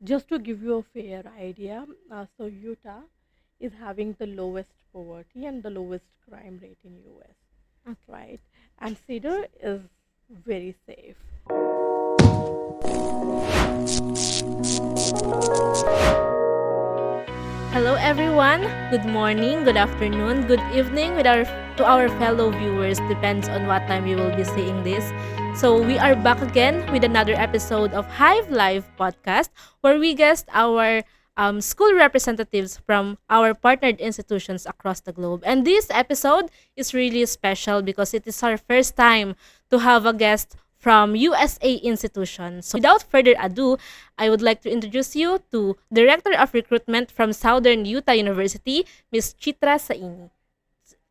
Just to give you a fair idea, so Utah is having the lowest poverty and the lowest crime rate in US, Okay. right? And Cedar is very safe. Hello everyone. Good morning, good afternoon, good evening with our to our fellow viewers depends on what time you will be seeing this. So we are back again with another episode of HiveLife podcast where we guest our school representatives from our partnered institutions across the globe. And this episode is really special because it is our first time to have a guest from USA institution. So without further ado, I would like to introduce you to Director of Recruitment from Southern Utah University, Miss Chitra Saini.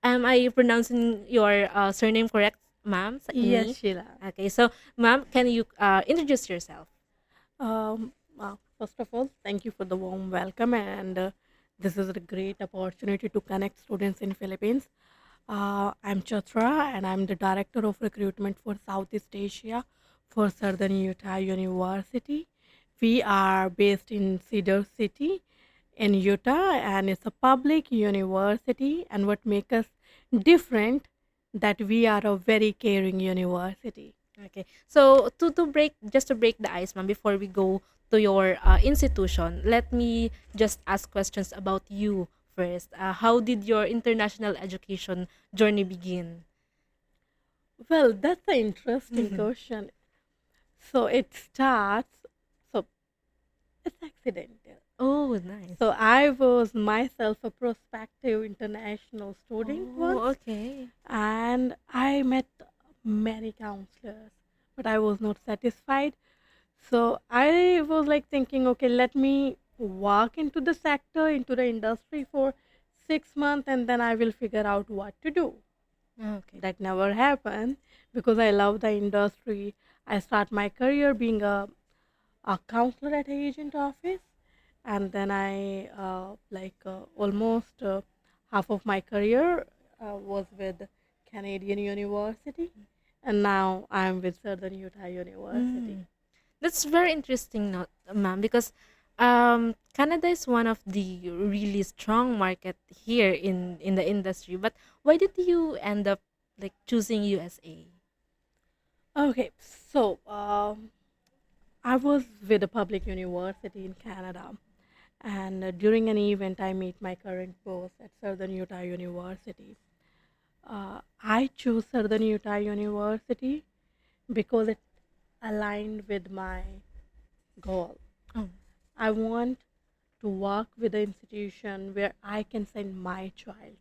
Am I pronouncing your surname correct, ma'am? Yes, Saini? Sheila. Okay, so ma'am, can you introduce yourself? First of all, thank you for the warm welcome, and this is a great opportunity to connect students in Philippines. I'm Chitra, and I'm the Director of Recruitment for Southeast Asia for Southern Utah University. We are based in Cedar City in Utah, and it's a public university. And what makes us different that we are a very caring university. Okay. So to break the ice, ma'am, before we go to your institution, let me just ask questions about you first. How did your international education journey begin? Well, that's an interesting Mhm. question. So it starts, so it's accidental. Oh, nice. So I was myself a prospective international student Oh, once, okay. and I met many counselors, but I was not satisfied. So I was like thinking, okay, let me walk into the sector, into the industry for 6 months, and then I will figure out what to do. Okay. That never happened because I love the industry. I start my career being a counselor at an agent office, and then I almost half of my career was with Canadian University, and now I'm with Southern Utah University. Mm. That's very interesting, no, ma'am, because Canada is one of the really strong market here in the industry. But why did you end up like choosing USA? Okay, so I was with a public university in Canada, and during an event, I meet my current boss at Southern Utah University. I chose Southern Utah University because it aligned with my goal. Oh. I want to work with an institution where I can send my child,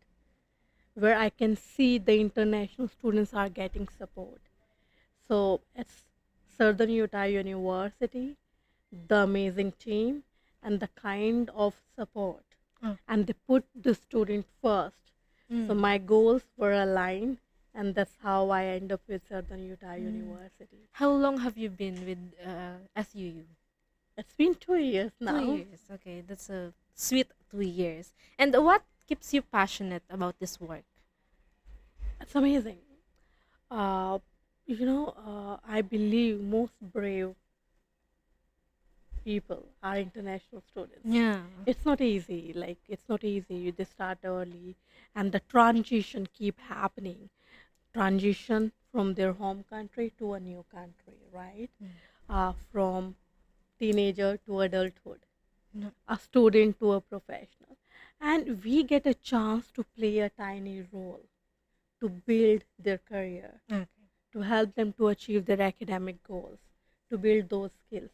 where I can see the international students are getting support. So it's Southern Utah University, the amazing team, and the kind of support. Oh. And they put the student first. So Mm. my goals were aligned, and that's how I end up with Southern Utah Mm. University. How long have you been with SUU? It's been 2 years Two now. years. Okay, that's a sweet 2 years. And what keeps you passionate about this work? It's amazing. Uh, I believe most brave people are international students. Yeah. It's not easy. Like it's not easy. You just start early, and the transition keep happening. Transition from their home country to a new country, right? Mm. From teenager to adulthood, No. a student to a professional, and we get a chance to play a tiny role to build their career, Okay. to help them to achieve their academic goals, to build those skills,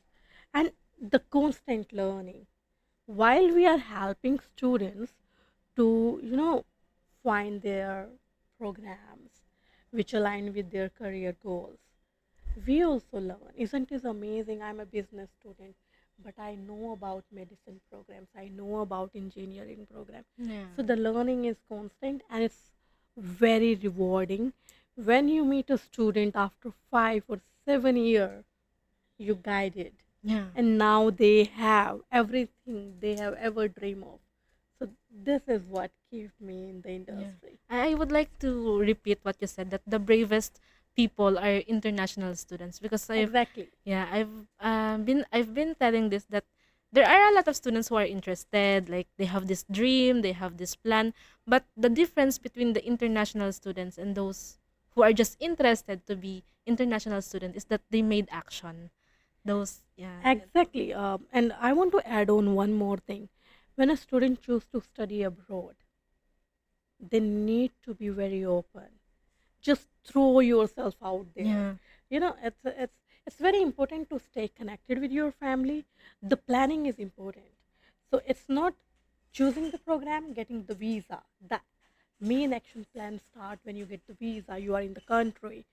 and the constant learning. While we are helping students to, find their programs which align with their career goals, we also learn. Isn't it amazing? I'm a business student, but I know about medicine programs, I know about engineering programs. Yeah. So the learning is constant and it's very rewarding when you meet a student after 5 or 7 years you guided, Yeah. and now they have everything they have ever dreamed of. So this is what keeps me in the Yeah. industry. I would like to repeat what you said that the bravest people are international students because Exactly. I've been telling this that there are a lot of students who are interested, like they have this dream, they have this plan, but the difference between the international students and those who are just interested to be international student is that they made action. Those, yeah. Exactly. And I want to add on one more thing. When a student chooses to study abroad, they need to be very open. Just throw yourself out there. Yeah. It's very important to stay connected with your family. The planning is important. So it's not choosing the program, getting the visa. The main action plan start when you get the visa. You are in the country.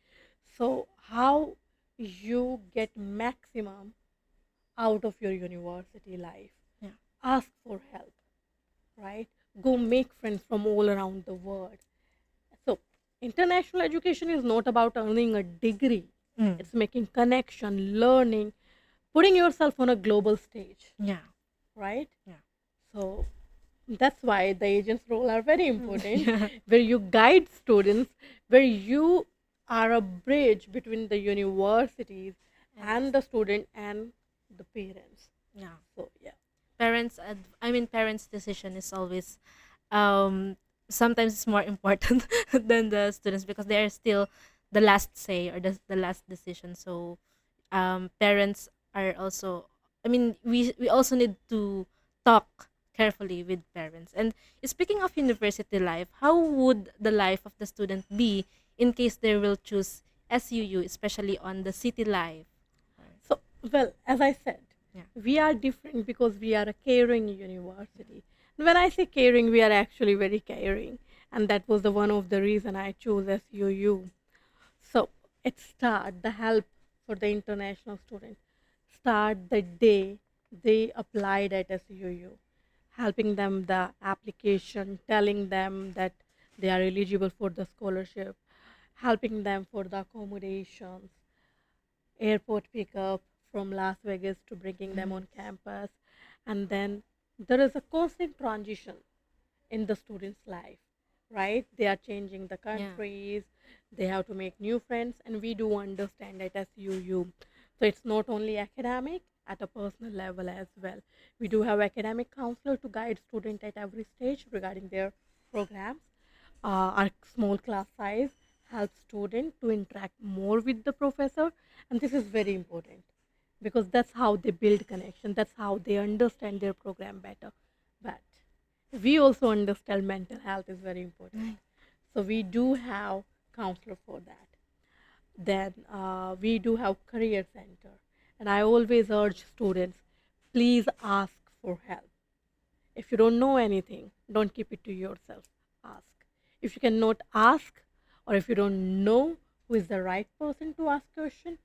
So how you get maximum out of your university life? Yeah. Ask for help, right? Go make friends from all around the world. So, international education is not about earning a degree, Mm. it's making connection, learning, putting yourself on a global stage, Yeah. right? Yeah. So, that's why the agent's role are very important, Yeah. where you guide students, where you are a bridge between the universities And and the student and the parents. yeah. So, yeah. Parents decision is always um sometimes it's more important than the students because they are still the last say or the last decision. So parents are also, we also need to talk carefully with parents. And speaking of university life, how would the life of the student be in case they will choose SUU, especially on the city life? So, well, as I said, Yeah. we are different because we are a caring university. When I say caring, we are actually very caring, and that was the one of the reason I chose SUU. So, it start the help for the international student start the day they applied at SUU, helping them the application, telling them that they are eligible for the scholarship, helping them for the accommodations, airport pickup from Las Vegas to bringing them on campus. And then there is a constant transition in the student's life, right? They are changing the Yeah. countries, they have to make new friends, and we do understand it as UU. So it's not only academic, at a personal level as well. We do have academic counselor to guide student at every stage regarding their programs. Our small class size helps student to interact more with the professor, and this is very important because that's how they build connection. That's how they understand their program better. But we also understand mental health is very important. Nice. So we do have counselor for that. Then we do have career center, and I always urge students, please ask for help. If you don't know anything, don't keep it to yourself. Ask. If you cannot ask, or if you don't know who is the right person to ask question,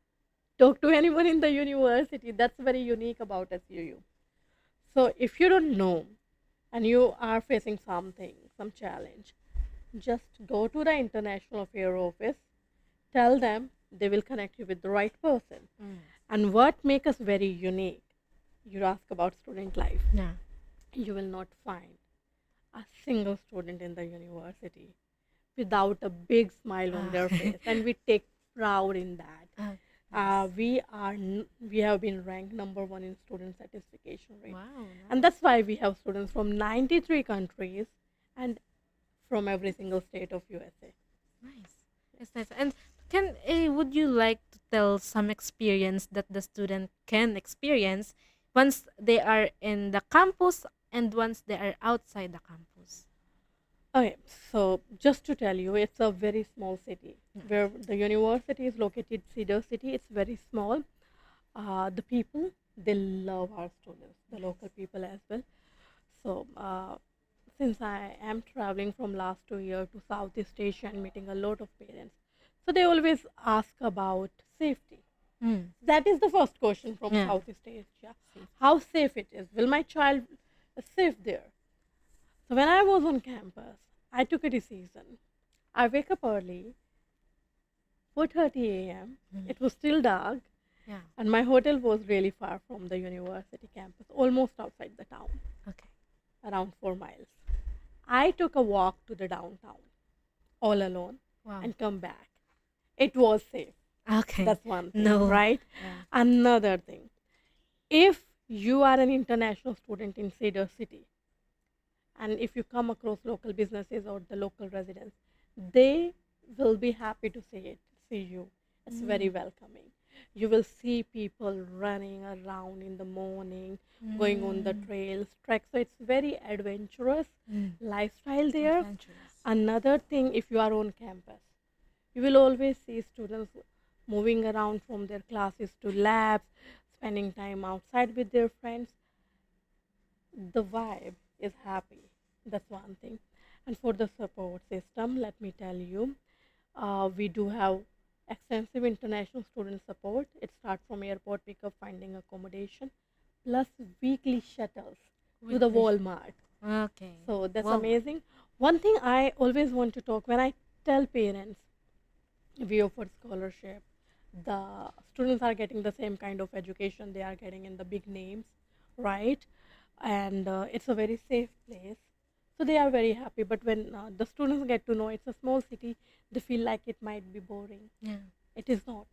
talk to anyone in the university. That's very unique about SUU. So if you don't know and you are facing something, some challenge, just go to the International Affair office, tell them, they will connect you with the right person. Mm. And what makes us very unique, you ask about student life, Yeah. you will not find a single student in the university without a big smile on their face, and we take proud in that. Uh, We have been ranked number one in student satisfaction rate, wow. and that's why we have students from 93 countries and from every single state of USA. Nice. It's nice. And would you like to tell some experience that the student can experience once they are in the campus and once they are outside the campus? Okay, so just to tell you, it's a very small city Yeah. where the university is located. Cedar City. It's very small. The people, they love our students, the local people as well. So since I am traveling from last 2 years to Southeast Asia and meeting a lot of parents, so they always ask about safety. Mm. That is the first question from Yeah. Southeast Asia. How safe it is? Will my child safe there? So when I was on campus, I took a decision. I wake up early, 4:30 a.m. Mm. It was still dark, Yeah. and my hotel was really far from the university campus, almost outside the town, Okay. around 4 miles. I took a walk to the downtown, all alone, Wow. and come back. It was safe. Okay. That's one thing, No. right? Yeah. Another thing, if You are an international student in Cedar City, and if you come across local businesses or the local residents, they will be happy to see you. It's very Mm. welcoming. You will see people running around in the morning, going on the Mm. trails, trek. So it's very adventurous Mm. lifestyle there. Adventurous. Another thing, if you are on campus, you will always see students moving around from their classes to labs, spending time outside with their friends. The vibe is happy. That's one thing. And for the support system, let me tell you, we do have extensive international student support. It starts from airport pickup, finding accommodation, plus weekly shuttles to the Weekly. Walmart. Okay. So that's Walmart. amazing. One thing I always want to talk when I tell parents we offer scholarship, the students are getting the same kind of education they are getting in the big names, right? And it's a very safe place, so they are very happy. But when the students get to know it's a small city, they feel like it might be boring. Yeah. It is not.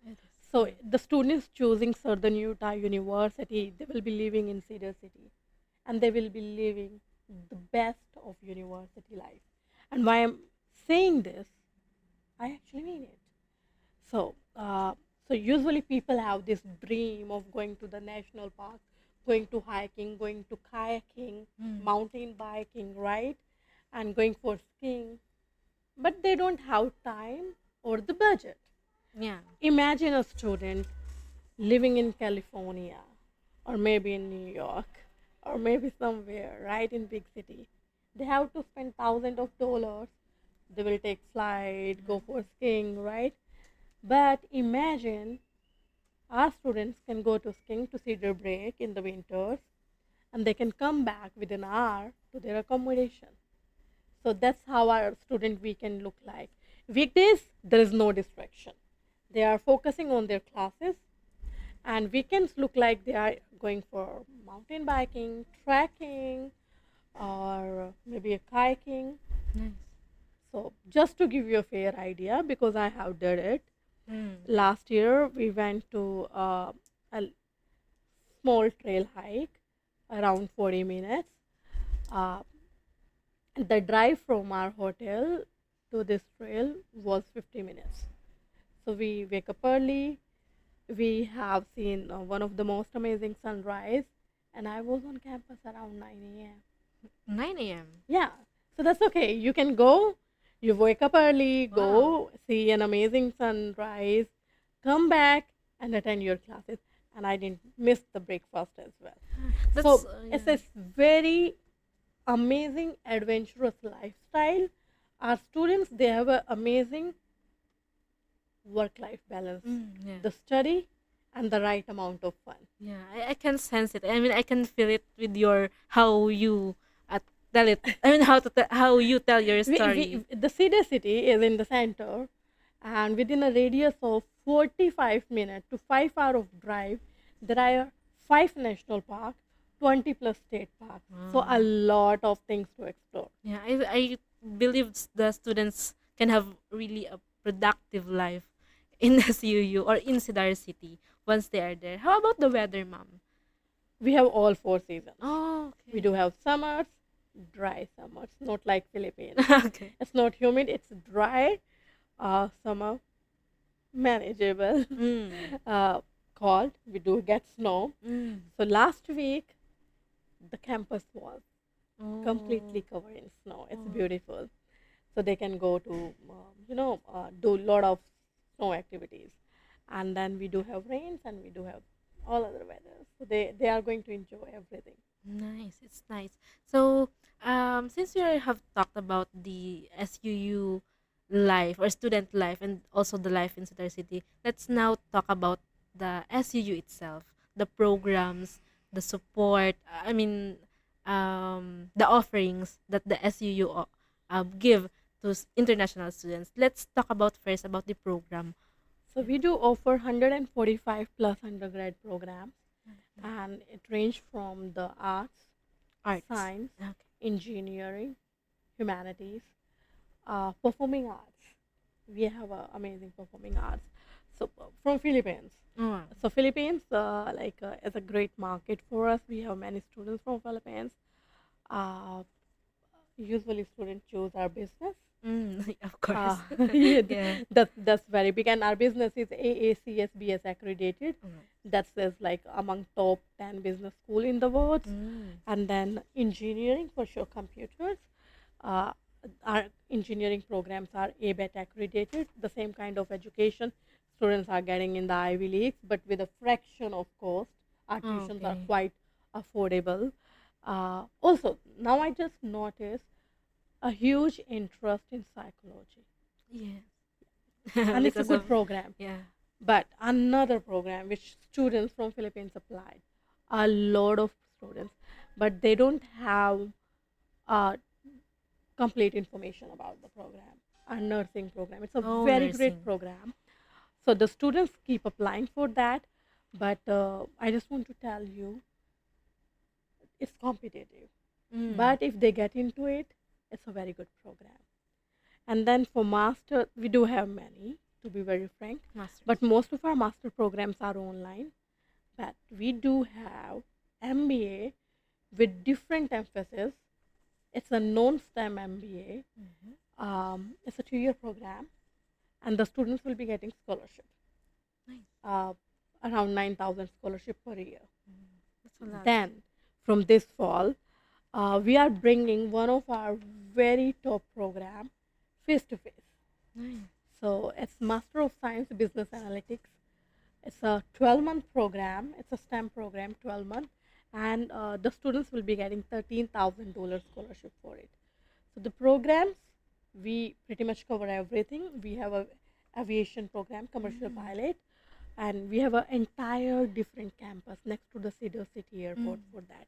It is. So Yeah. the students choosing Southern Utah University, they will be living in Cedar City, and they will be living the best of university life. And why I'm saying this, I actually mean it. So, so usually people have this dream of going to the national park, going to hiking, going to kayaking, Mm. mountain biking, right? And going for skiing, but they don't have time or the budget. Yeah. Imagine a student living in California or maybe in New York or maybe somewhere right in big city. They have to spend thousands of dollars. They will take flight, go for skiing, right? But imagine our students can go to skiing to Cedar Break in the winters and they can come back within an hour to their accommodation. So that's how our student weekend look like. Weekdays, there is no distraction. They are focusing on their classes, and weekends look like they are going for mountain biking, trekking, or maybe a kayaking. Nice. So just to give you a fair idea, because I have did it, Mm. last year we went to a small trail hike around 40 minutes. Uh, the drive from our hotel to this trail was 50 minutes. So we wake up early. We have seen one of the most amazing sunrise, and I was on campus around 9 a.m. 9 a.m. Yeah, so that's okay. You can go, you wake up early, Wow. go see an amazing sunrise, come back and attend your classes. And I didn't miss the breakfast as well. That's So it's yeah. a very amazing, adventurous lifestyle. Our students, they have an amazing work life balance, Yeah. the study and the right amount of fun. Yeah. I can sense it. I mean, I can feel it with your how you tell it. I mean, how you tell your story. The Cedar City is in the center, and within a radius of 45 minutes to 5 hour of drive, there are 5 national parks, 20 plus state parks. So a Wow. lot of things to explore. Yeah, I believe the students can have really a productive life in SUU or in Cedar City once they are there. How about the weather, ma'am? We have all 4 seasons. Oh, We okay. do have summers, dry summers, not like Philippines. Okay. It's not humid, it's dry summer, manageable. Mm. uh, Cold. We do get snow. Mm. So last week, the campus was completely Oh. covered in snow. It's Oh. beautiful. So they can go to, do a lot of snow activities. And then we do have rains and we do have all other weather. So they are going to enjoy everything. Nice. It's nice. So, since we have talked about the SUU life or student life and also the life in Cedar City, let's now talk about the SUU itself, the programs, the support. I mean, the offerings that the SUU give to international students. Let's talk about first about the program. So we do offer 145 plus undergrad programs, and it range from the arts, Arts. science, Okay. engineering, humanities, performing arts. We have amazing performing arts. So from Philippines. Oh, So Philippines, is a great market for us. We have many students from Philippines. Uh, Usually, students choose our business. of course. Yeah, Yeah. that's very big, and our business is AACSBS accredited. Mm. That says like among top 10 business school in the world. Mm. And then engineering for sure, computers. Uh, our engineering programs are ABET accredited. The same kind of education students are getting in the Ivy Leagues, but with a fraction of cost. Our tuitions are Okay. quite affordable. Also, now I just noticed a huge interest in psychology, Yes. and it's a Because good of program. yeah. But another program which students from Philippines applied, a lot of students, but they don't have uh, complete information about the program. A nursing program. It's a Oh, very great nursing. program. So the students keep applying for that, but I just want to tell you, it's competitive. Mm. But if they get into it, it's a very good program. And then for master, we do have many, to be very frank, but Masters. most of our master programs are online. But we do have MBA with different emphasis. It's a non-STEM Mm-hmm. MBA. It's a 2-year program, and the students will be getting scholarship, Nice. uh, around 9,000 scholarship per year. Mm. That's a lot. Then, from this fall, we are bringing one of our very top program face to face. Nice. So it's Master of Science Business Analytics. It's a 12-month program. It's a STEM program, 12-month, and the students will be getting $13,000 scholarship for it. So the programs, we pretty much cover everything. We have a aviation program, commercial Mm. pilot, and we have an entire different campus next to the Cedar City Mm. Airport for that.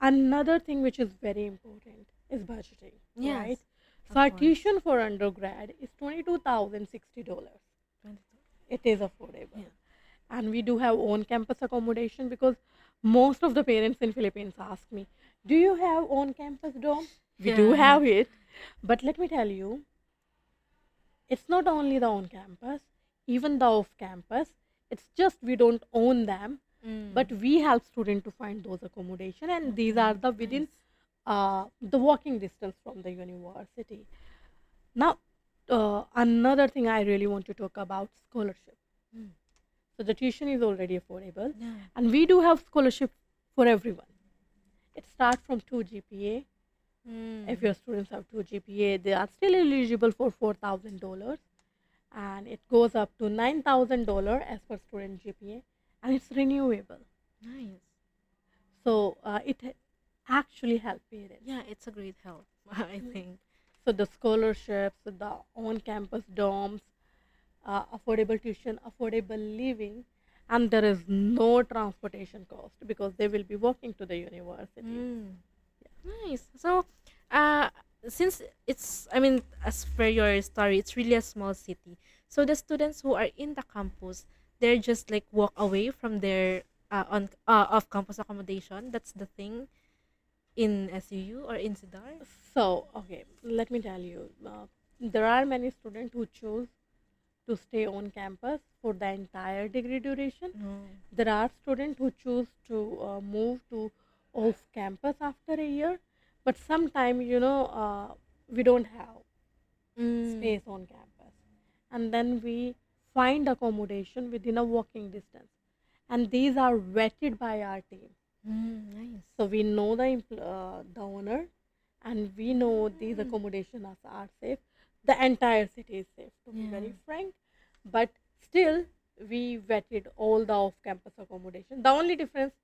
Another thing which is very important is budgeting, Yes, right? So of our course. tuition for undergrad is $22,060. 22. It is affordable, Yeah. and we do have on campus accommodation because most of the parents in Philippines ask me, do you have on campus dorm? We do Yeah. have it, but let me tell you, it's not only the on campus, even the off campus. It's just we don't own them, but Mm. we help students to find those accommodation, and these Okay. are the within Nice. the walking distance from the university. Now, another thing I really want to talk about, scholarship. Mm. So the tuition is already affordable, Yeah. and we do have scholarship for everyone. It starts from 2 GPA. If Mm. your students have 2 GPA, they are still eligible for $4,000, and it goes up to $9,000 as per student GPA, and it's renewable. Nice. So it actually helps parents. Yeah, it's a great help, I think. So the scholarships, the on-campus dorms, affordable tuition, affordable living, and there is no transportation cost because they will be walking to the university. Mm. Nice. So, uh, since I mean, as per your story, it's really a small city. So the students who are in the campus, they're just like walk away from their on off campus accommodation. That's the thing in SUU or in Sidar. So, okay, let me tell you, there are many students who choose to stay on campus for the entire degree duration. No. There are students who choose to move to off campus after a year, but sometimes, we don't have Mm. space on campus. And then we find accommodation within a walking distance. And these are vetted by our team. Mm. Nice. So we know the owner, and we know these Mm. accommodations are safe. The entire city is safe, to be Yeah. very frank. But still, we vetted all the off-campus accommodation. The only difference,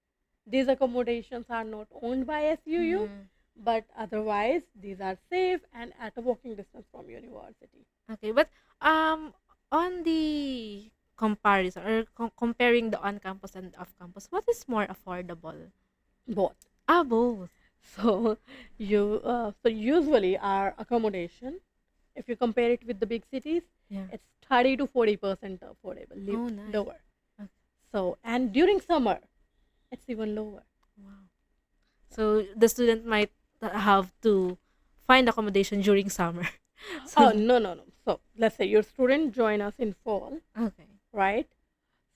these accommodations are not owned by SUU, Mm. but otherwise these are safe and at a walking distance from university. Okay, but um, on the comparison or comparing the on-campus and off-campus, what is more affordable? Both. Ah, both. So so usually our accommodation, if you compare it with the big cities, Yeah. it's 30 to 40% affordable, Oh, nice. lower. Okay. So and during summer, it's even lower. Wow. So the student might have to find accommodation during summer. Oh So no no no. So let's say your student join us in fall, okay. right?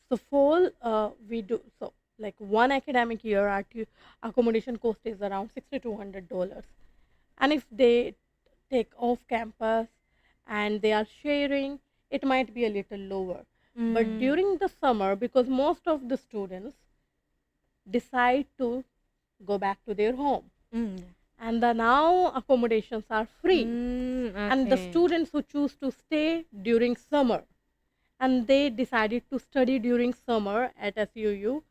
So fall we do so like one academic year our accommodation cost is around $6,200, and if they take off campus and they are sharing, it might be a little lower. But Mm. during the summer, because most of the students decide to go back to their home, Mm. and the now accommodations are free, and the Okay. students who choose to stay during summer and they decided to study during summer at SUU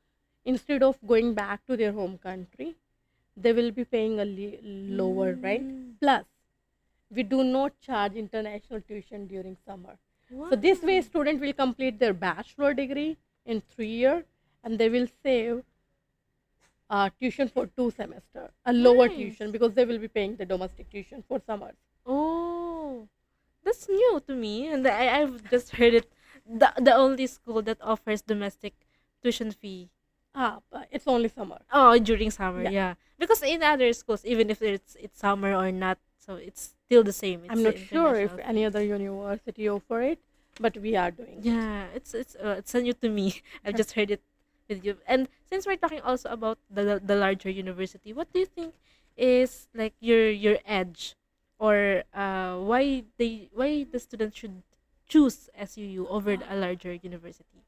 instead of going back to their home country, they will be paying a lower rent. Mm. Plus, we do not charge international tuition during summer. So this way, Wow. student will complete their bachelor degree in 3 years, and they will save tuition for 2 semester, a lower tuition Nice. because they will be paying the domestic tuition for summers. Oh, that's new to me, and I've just heard it. The only school that offers domestic tuition fee. But it's only summer. Oh, during summer, Yeah, yeah. Because in other schools, even if it's summer or not, so it's still the same. It's I'm the not sure if international any fee. other university offer it, but we are doing it. Yeah, it's a new to me. I've just heard it with you. And since we're talking also about the larger university, what do you think is like your edge, or why the student should choose SUU over a larger university?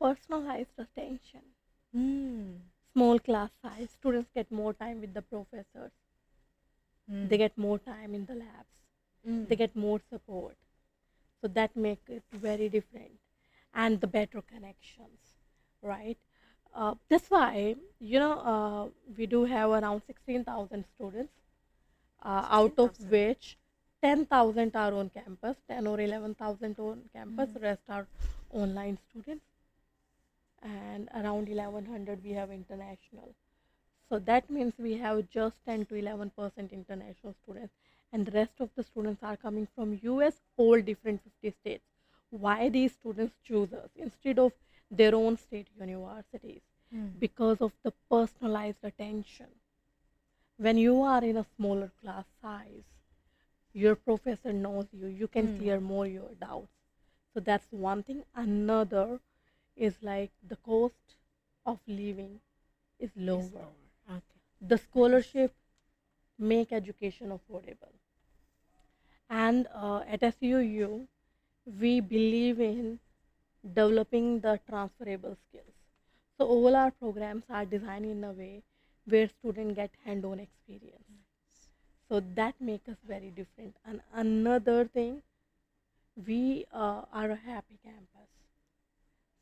Personalized attention, Mm. small class size, students get more time with the professors, they Mm. get more time in the labs, they Mm. get more support. So that makes it very different, and the better connections, right? That's why we do have around 16,000 students, out of 16,000. which 10,000 are on campus, 10 or 11,000 on campus, Mm. rest are online students, and around 1100 we have international. So that means we have just 10 to 11% international students, and the rest of the students are coming from US, all different 50 states. Why these students choose us instead of their own state universities? Mm. Because of the personalized attention. When you are in a smaller class size, your professor knows you, you can Mm. clear more your doubts. So that's one thing. Another is like the cost of living is Is lower. lower. Okay. The Nice. scholarship make education affordable, and at SUU we believe in developing the transferable skills. So all our programs are designed in a way where students get hand-on experience. So that makes us very different. And another thing, we are a happy campus.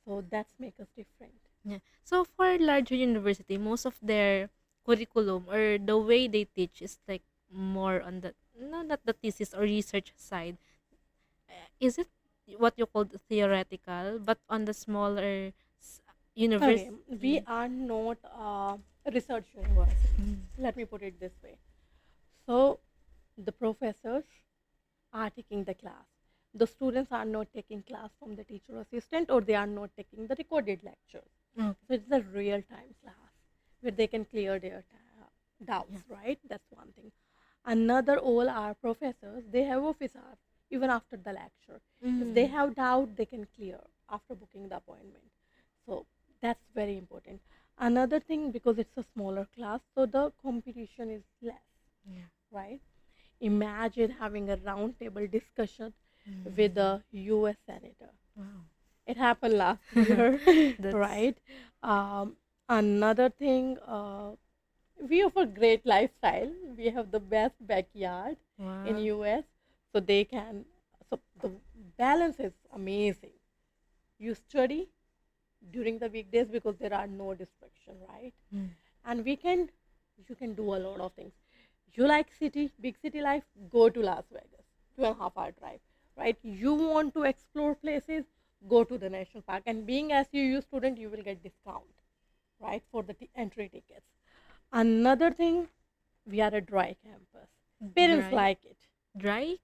So that's make us different. Yeah. So for larger university, most of their curriculum or the way they teach is like more on the, no, not the thesis or research side. Is it what you call theoretical, but on the smaller Okay, we university? are not a research university. Mm. Let me put it this way. So the professors are taking the class. The students are not taking class from the teacher assistant, or they are not taking the recorded lectures. Okay. So it's a real time class where they can clear their Yeah. doubts, right? That's one thing. Another, all our professors, they have office hours even after the lecture. If they Mm. have doubt, they can clear after booking the appointment. So that's very important. Another thing, because it's a smaller class, so the competition is less, Yeah. right? Imagine having a roundtable discussion with Mm. a US senator. Wow. It happened last year, That's right? Another thing, we offer great lifestyle. We have the best backyard in wow. US, so they can. So the balance is amazing. You study during the weekdays because there are no distraction, right? Mm. And weekend, you can do a lot of things. You like big city life, go to Las Vegas, 2.5 hour drive, right? You want to explore places, go to the national park. And being as you student, you will get discount, right, for the entry tickets. Another thing, we are a dry campus. Parents Dry. like it. Dry.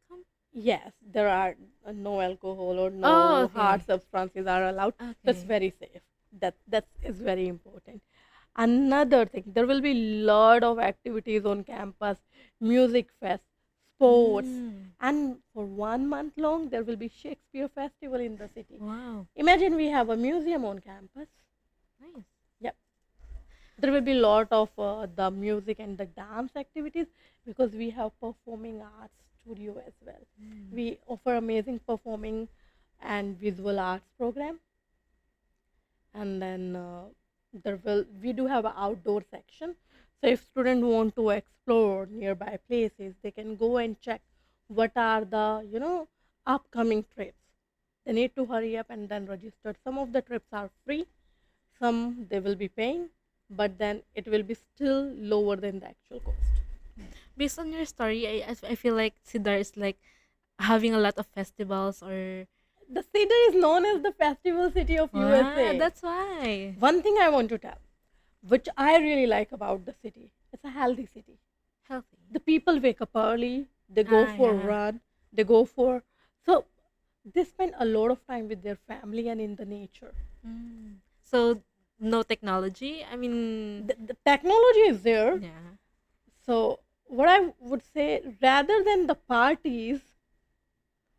Yes, there are no alcohol or Oh, no hard okay. substances are allowed. That's Okay. very safe. That is very important. Another thing, there will be lot of activities on campus, music fest, sports, Mm. and for 1 month long there will be Shakespeare Festival in the city. Wow. Imagine we have a museum on campus. Nice. Yep, there will be a lot of the music and the dance activities because we have performing arts studio as well. Mm. We offer amazing performing and visual arts program, and then there will we do have an outdoor section. So if students want to explore nearby places, they can go and check what are the upcoming trips. They need to hurry up and then register. Some of the trips are free, some they will be paying, but then it will be still lower than the actual cost. Based on your story, I feel like Sidar is like having a lot of festivals or The city is known as the festival city of wow, USA. that's why. One thing I want to tell, which I really like about the city, it's a healthy city. Healthy. The people wake up early, they go Ah, for a yeah. run, they go for so they spend a lot of time with their family and in the nature. Mm. So no technology. I mean, The technology is there. yeah. So what I would say, rather than the parties,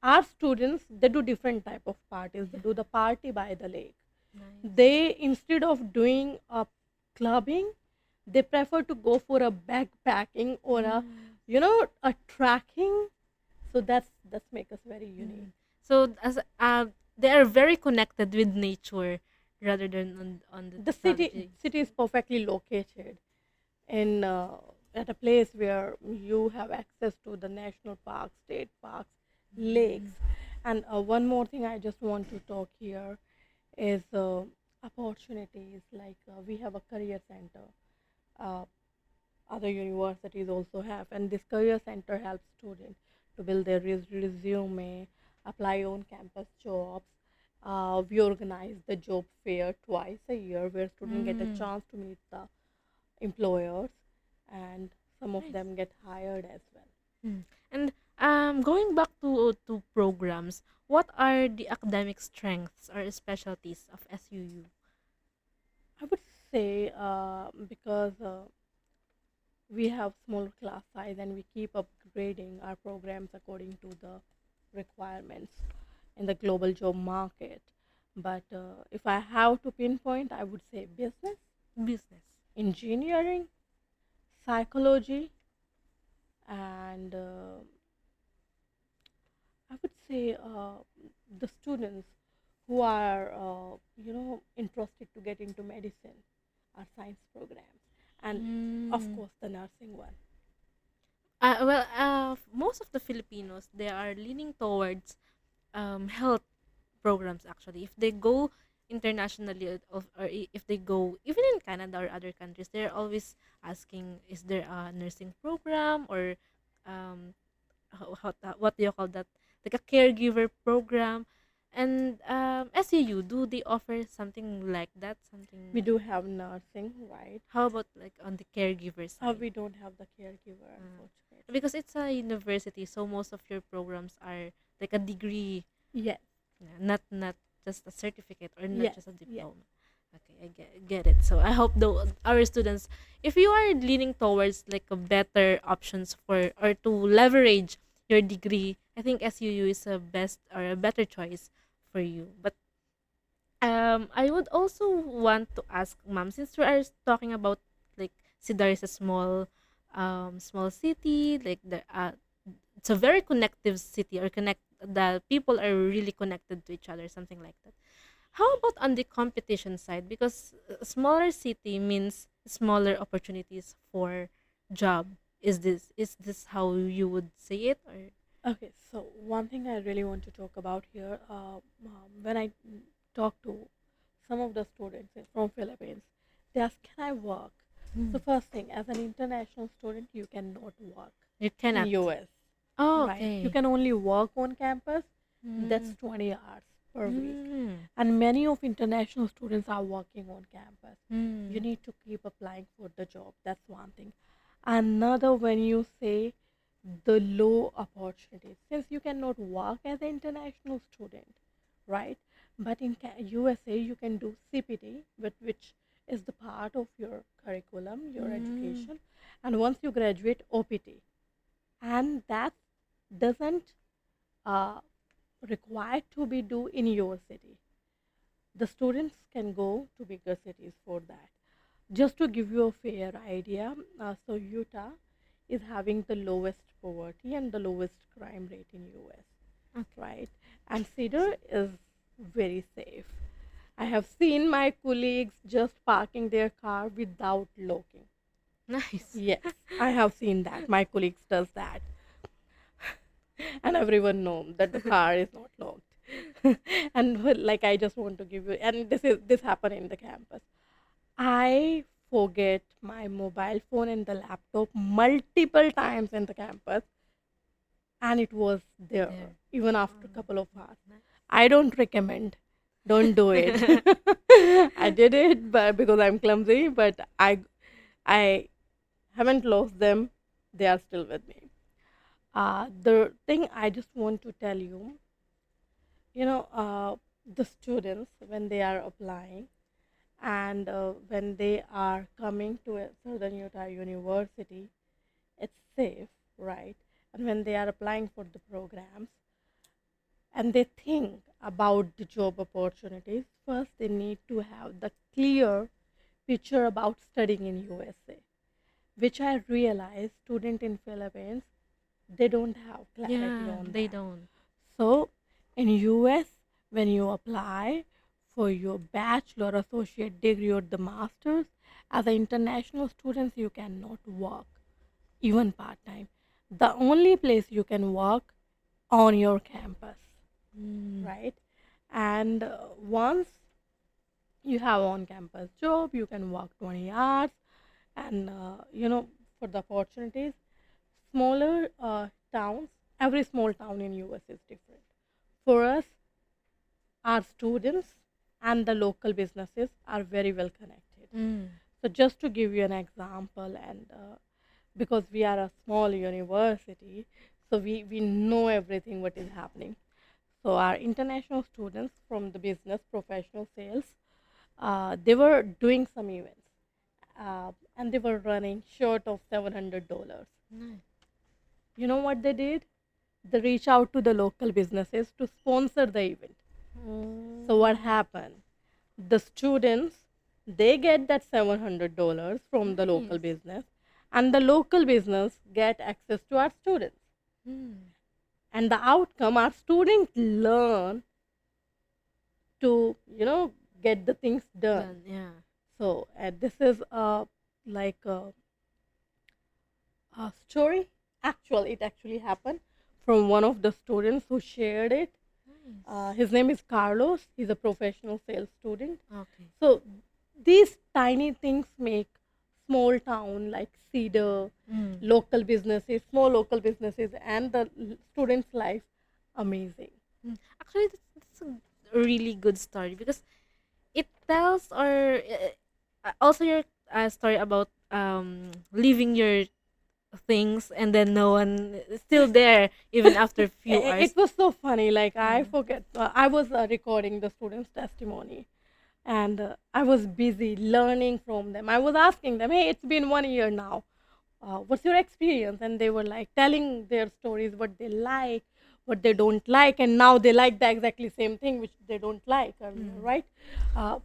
our students they do different type of parties. They Yeah. do the party by the lake. Nice. They, instead of doing a clubbing, they prefer to go for a backpacking or Mm. a trekking. So that's make us very unique. Mm. So as they are very connected with nature rather than on the The city technology. city is perfectly located in at a place where you have access to the national parks, state parks, lakes. Mm. And one more thing I just want to talk here is opportunities. Like we have a career center. Uh, Other universities also have, and this career center helps students to build their resume, apply on campus jobs. We organize the job fair twice a year where students get a Mm. chance to meet the employers, and some of Nice. them get hired as well. Mm. And going back to programs, what are the academic strengths or specialties of SUU? I would say because we have smaller class size and we keep upgrading our programs according to the requirements in the global job market. But if I have to pinpoint, I would say business, Business. engineering, psychology, and I would say the students who are interested to get into medicine, our science programs, and of Mm. course the nursing one. Most of the Filipinos they are leaning towards health programs actually. If they go internationally or if they go even in Canada or other countries, they're always asking, is there a nursing program or um what do you call that? Like a caregiver program. And SUU, do they offer something like that? We Something do have nursing, right? how about like on the caregiver side? We don't have the caregiver, Uh, unfortunately. because it's a university, so most of your programs are like a degree, Yes, yeah, not just a certificate or not yes, just a yes. diploma. Okay, I get it. So I hope though our students, if you are leaning towards like a better options for or to leverage your degree, I think SUU is a best or a better choice for you. But I would also want to ask ma'am, since we are talking about like Sidar is a small city, like it's a very connective city or connect the people are really connected to each other, something like that. How about on the competition side? Because a smaller city means smaller opportunities for job. Is this how you would say it or Okay, so one thing I really want to talk about here, when I talk to some of the students from Philippines, they ask, "Can I work?" So mm, first thing, as an international student, you cannot work you in cannot? US, Oh, right? You okay. can only work on campus. That's Mm, 20 hours per week, mm, and many of international students are working on campus. You mm, need to keep applying for the job. That's one thing. Another, when you say the low opportunities, since you cannot work as an international student, right? But in USA, you can do CPT, which is the part of your curriculum, your mm, education, and once you graduate, OPT, and that's doesn't uh, require to be do in your city. The students can go to bigger cities for that. Just to give you a fair idea, so Utah is having the lowest poverty and the lowest crime rate in US, Okay. right? And Cedar is very safe. I have seen my colleagues just parking their car without locking. Nice. Yes, I have seen that. My colleagues does that, and everyone knows that the car is not locked. And like I just want to give you, and this happened in the campus. I forget my mobile phone and the laptop multiple times in the campus, and it was there There. even after a Oh, couple of hours. nice. I don't recommend. Don't do it. I did it, but because I'm clumsy, but I haven't lost them. They are still with me. The thing I just want to tell you, the students when they are applying and when they are coming to a Southern Utah University, it's safe, right? And when they are applying for the programs and they think about the job opportunities, first they need to have the clear picture about studying in USA, which I realize student in Philippines they don't have clarity Yeah, on they that. don't. So in US, when you apply for your bachelor, associate degree, or the masters, as an international student, you cannot work even part time. The only place you can work on your campus, Mm. right? And once you have on campus job, you can work 20 hours, and for the opportunities, smaller towns, every small town in US is different. For us, our students and the local businesses are very well connected. Mm. So, just to give you an example, and because we are a small university, so we know everything what is happening. So, our international students from the business, professional sales, they were doing some events and they were running short of $700. Nice. You know what they did? They reach out to the local businesses to sponsor the event. So what Oh, happened? The students they get that $700 from the local nice. business, and the local business get access to our students. Mm. And the outcome, our students learn to get the things done. Done. Yeah. So this is like a story. It actually happened from one of the students who shared it. Nice. His name is Carlos. He's a professional sales student. Okay. So these tiny things make small town like Cedar, Mm. small local businesses, and the students' life amazing. Mm. Actually, that's a really good story because it tells or also your story about leaving your things and then no one is still there even after a few It hours. was so funny. Like I Yeah. forget, I was recording the students' testimony, and I was busy learning from them. I was asking them, "Hey, it's been 1 year now. What's your experience?" And they were like telling their stories, what they like, what they don't like, and now they like the exactly same thing which they don't like earlier, Mm. right? Uh,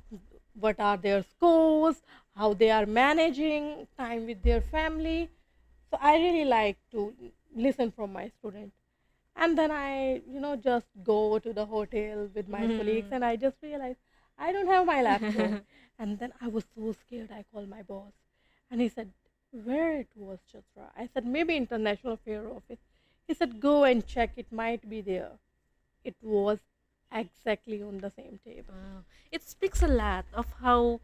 what are their scores? How they are managing time with their family? So I really like to listen from my students. And then I, just go to the hotel with my colleagues, Mm. and I just realized I don't have my laptop. And then I was so scared. I called my boss, and he said, "Where it was, Chitra?" I said, "Maybe International Affair Office." He said, "Go and check. It might be there." It was exactly on the same table. Wow. It speaks a lot of how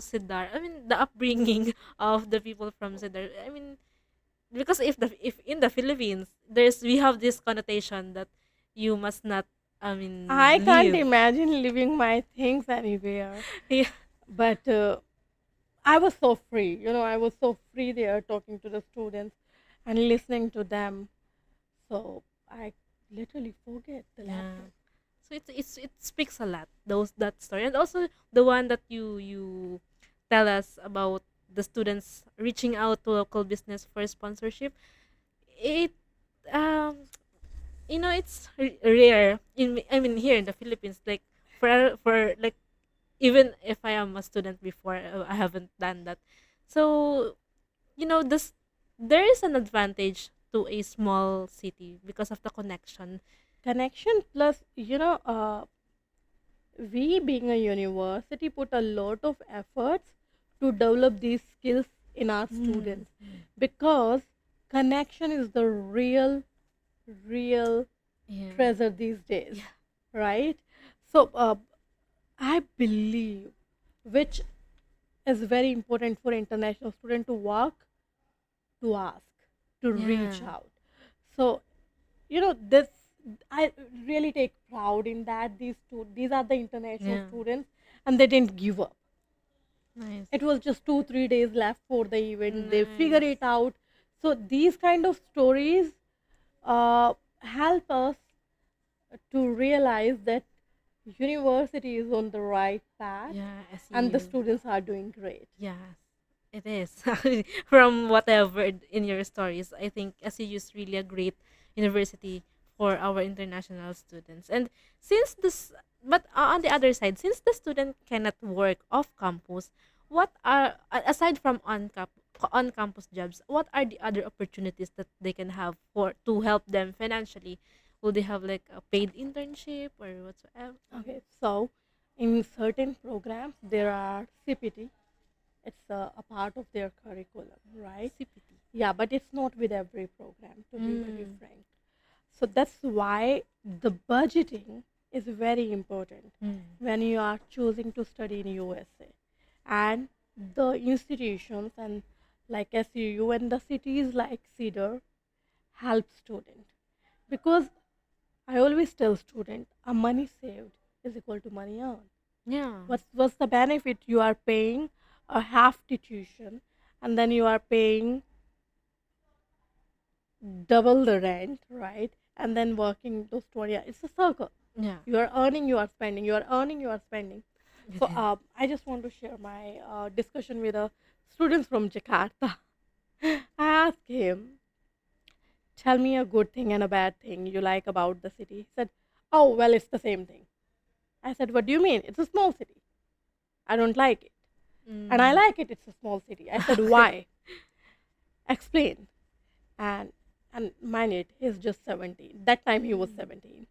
Siddhar, I mean, the upbringing of the people from Siddhar. I mean, because if in the Philippines, we have this connotation that you must not, I mean, I can't leave. imagine leaving my things anywhere. Yeah. But I was so free. I was so free there talking to the students and listening to them. So I literally forget the Yeah. laptop. So it speaks a lot, that story, and also the one that you tell us about the students reaching out to local business for sponsorship. It um it's rare I mean here in the Philippines, like for like, even if I am a student before, I haven't done that. So, this there is an advantage to a small city because of the connection. Connection plus, we being a university put a lot of efforts to develop these skills in our Mm. students, because connection is the real Yeah. treasure these days, Yeah. right? So I believe, which is very important for international student, to work, to ask, to reach Yeah. out. So this, I really take proud in that these are the international Yeah. students, and they didn't give up. Nice. It was just 2 3 days left for the event, they figure Nice. it out. So these kind of stories help us to realize that university is on the right path Yeah, I see and the you. students are doing great. Yes, it is. From what I've heard in your stories, I think SU is really a great university for our international students. And since this, but on the other side, since the student cannot work off campus, what are aside from on campus jobs, what are the other opportunities that they can have for to help them financially? Will they have like a paid internship or whatsoever? Okay, so in certain programs there are CPT. It's a part of their curriculum, right? CPT. Yeah, but it's not with every program, to be very Mm. frank. So that's why the budgeting is very important Mm. when you are choosing to study in USA. And the institutions and like SUU and the cities like Cedar help student, because I always tell student, a money saved is equal to money earned. Yeah. What's the benefit? You are paying a half the tuition, and then you are paying double the rent, right? And then working those 20 hours. It's a circle. Yeah. You are earning, you are spending, you are earning, you are spending. It So is. I just want to share my discussion with a student from Jakarta. I asked him, tell me a good thing and a bad thing you like about the city. He said, oh, well, it's the same thing. I said, what do you mean? It's a small city. I don't like it. And I Mm. like it, it's a small city. I said, Okay. why? Explain. And mind it, he's just 17. That time he was Mm. 17.